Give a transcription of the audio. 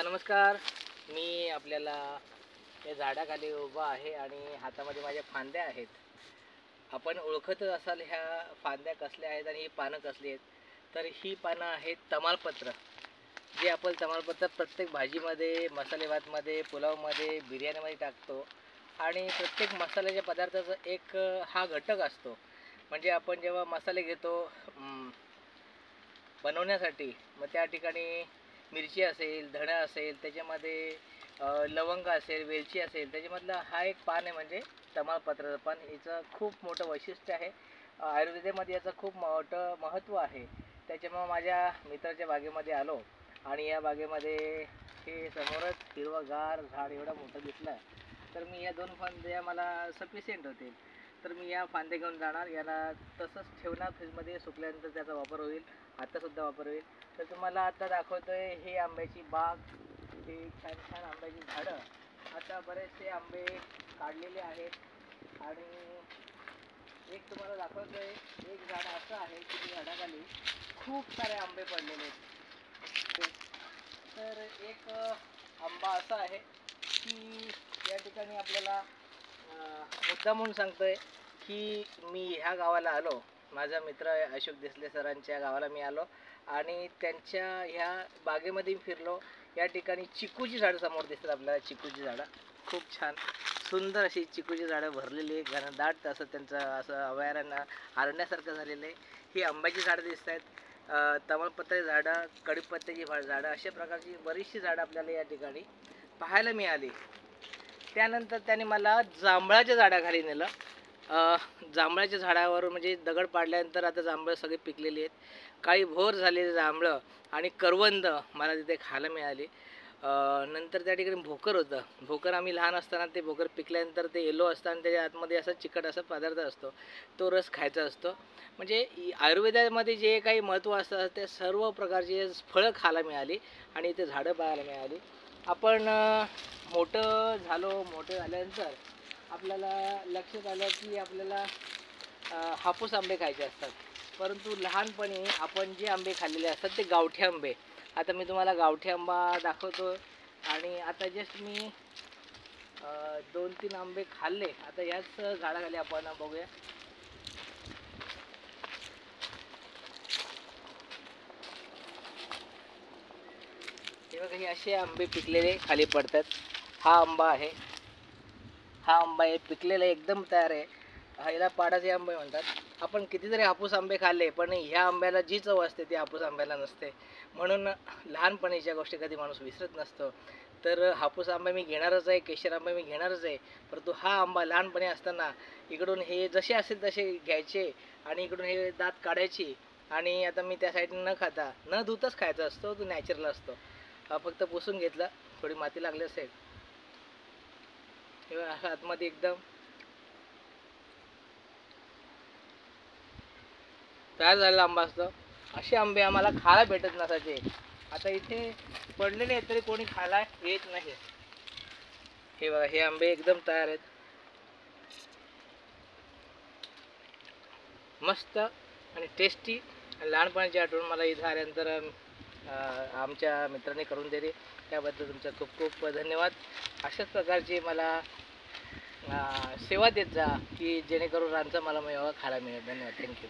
नमस्कार. मी आपल्याला या झाडाखाली उभा आहे आणि हातामध्ये माझ्या फांद्या आहेत. आपण ओळखतच असाल ह्या फांद्या कसल्या आहेत आणि ही पानं कसली आहेत. तर ही पानं आहेत तमालपत्र. जे आपण तमालपत्र प्रत्येक भाजीमध्ये, मसाले भातमध्ये, पुलावमध्ये, बिर्याणीमध्ये टाकतो आणि प्रत्येक मसाल्याच्या पदार्थाचा एक हा घटक असतो. म्हणजे आपण जेव्हा मसाले घेतो बनवण्यासाठी, मग त्या ठिकाणी मिरची असेल, धणे असेल, त्याच्यामध्ये लवंग असेल, वेलची असेल, त्याच्यामधला हा एक पान आहे म्हणजे तमालपत्राचं पान. याचं खूप मोठं वैशिष्ट्य आहे. आयुर्वेदामध्ये याचं खूप मोठं महत्त्व आहे. त्याच्यामुळं माझ्या मित्राच्या बागेमध्ये आलो आणि या बागेमध्ये हे समोरच हिरवंगार झाड एवढं मोठं दिसलं. तर मी या 2 फांद्या मला सफिशियंट होतील. तर मी या फांद्या घेऊन जाणार, याला तसंच ठेवणार फ्रीजमध्ये. सुकल्यानंतर त्याचा वापर होईल, आत्तासुद्धा वापर होईल. तर तुम्हाला आता दाखवतोय हे आंब्याची बाग, हे छान छान आंब्याची झाडं. आता बरेचसे आंबे काढलेले आहेत आणि एक तुम्हाला दाखवतोय, एक झाड असं आहे की त्या झाडाखाली खूप सारे आंबे पडलेले आहेत. तर एक आंबा असा आहे की या ठिकाणी आपल्याला मुद्दा म्हणून सांगतोय की मी ह्या गावाला आलो, माझा मित्र अशोक देसले सरांच्या गावाला मी आलो आणि त्यांच्या ह्या बागेमध्ये फिरलो. या ठिकाणी चिकूची झाडं समोर दिसतात आपल्याला. चिकूची झाडं खूप छान सुंदर अशी चिकूची झाडं भरलेली आहे. घनदाट असं त्यांचं असं अभयारण्य अरण्यासारखं झालेलं आहे. ही आंब्याची झाडं दिसत आहेत, तमालपत्राची झाडं, कडीपत्त्याची झाडं, अशा प्रकारची बरीचशी झाडं आपल्याला या ठिकाणी पाहायला मिळाली. त्यानंतर त्याने मला जांभळाच्या झाडाखाली नेलं. जांभळाच्या झाडावर म्हणजे दगड पाडल्यानंतर आता जांभळं सगळे पिकलेली आहेत. काही भोर झालेले जांभळं आणि करवंद मला तिथे खायला मिळाली. नंतर त्या ठिकाणी भोकर होतं. भोकर आम्ही लहान असताना ते भोकर पिकल्यानंतर ते येलो असतं आणि त्याच्या आतमध्ये असा चिकट असा पदार्थ असतो, तो रस खायचा असतो. म्हणजे आयुर्वेदामध्ये जे काही महत्त्व असतं ते सर्व प्रकारचे फळं खायला मिळाली आणि इथे झाडं पाहायला मिळाली. आपण मोठं झाल्यानंतर आपल्याला लक्षात आलं की आपल्याला हापूस आंबे खायचे असतात. परंतु लहानपणी आपण जे आंबे खाल्लेले असतात ते गावठी आंबे. आता मी तुम्हाला गावठी आंबा दाखवतो आणि आता जस्ट मी 2-3 आंबे खाल्ले. आता याच झाडाखाली आपण बघूया. हे बघा, हे असे आंबे पिकलेले खाली पडतात. हा आंबा आहे, हा आंबा आहे पिकलेला, एकदम तयार आहे. ह्याला पाडाचे आंबे म्हणतात. आपण कितीतरी हापूस आंबे खाल्ले, पण ह्या आंब्याला जी चव असते ती हापूस आंब्याला नसते. म्हणून लहानपणीच्या गोष्टी कधी माणूस विसरत नसतो. तर हापूस आंबा मी घेणारच आहे, केशर आंबा मी घेणारच आहे. परंतु हा आंबा लहानपणी असताना इकडून हे जसे असेल तसे घ्यायचे आणि इकडून हे दात काढायची आणि आता मी त्या साईडने न खाता, न धुतच खायचा असतो. तो नॅचरल असतो. फक्त पुसून घेतला, थोडी माती लागली असेल. हे असं आतमध्ये एकदम तयार झालेला आंबा असतो. असे आंबे आम्हाला खायला भेटत नसायचे. आता इथे पडलेले आहेत तरी कोणी खायला येत नाही. हे बघा, हे आंबे एकदम तयार आहेत, मस्त आणि टेस्टी. लहानपणाची आठवण मला इथं आल्यानंतर आमच्या मित्राने करून दिली. त्याबद्दल तुमचा खूप खूप धन्यवाद. अशाच प्रकारची मला सेवा देत जा की जेणेकरून रानचा मला मेवा खायला मिळेल. धन्यवाद. थँक्यू.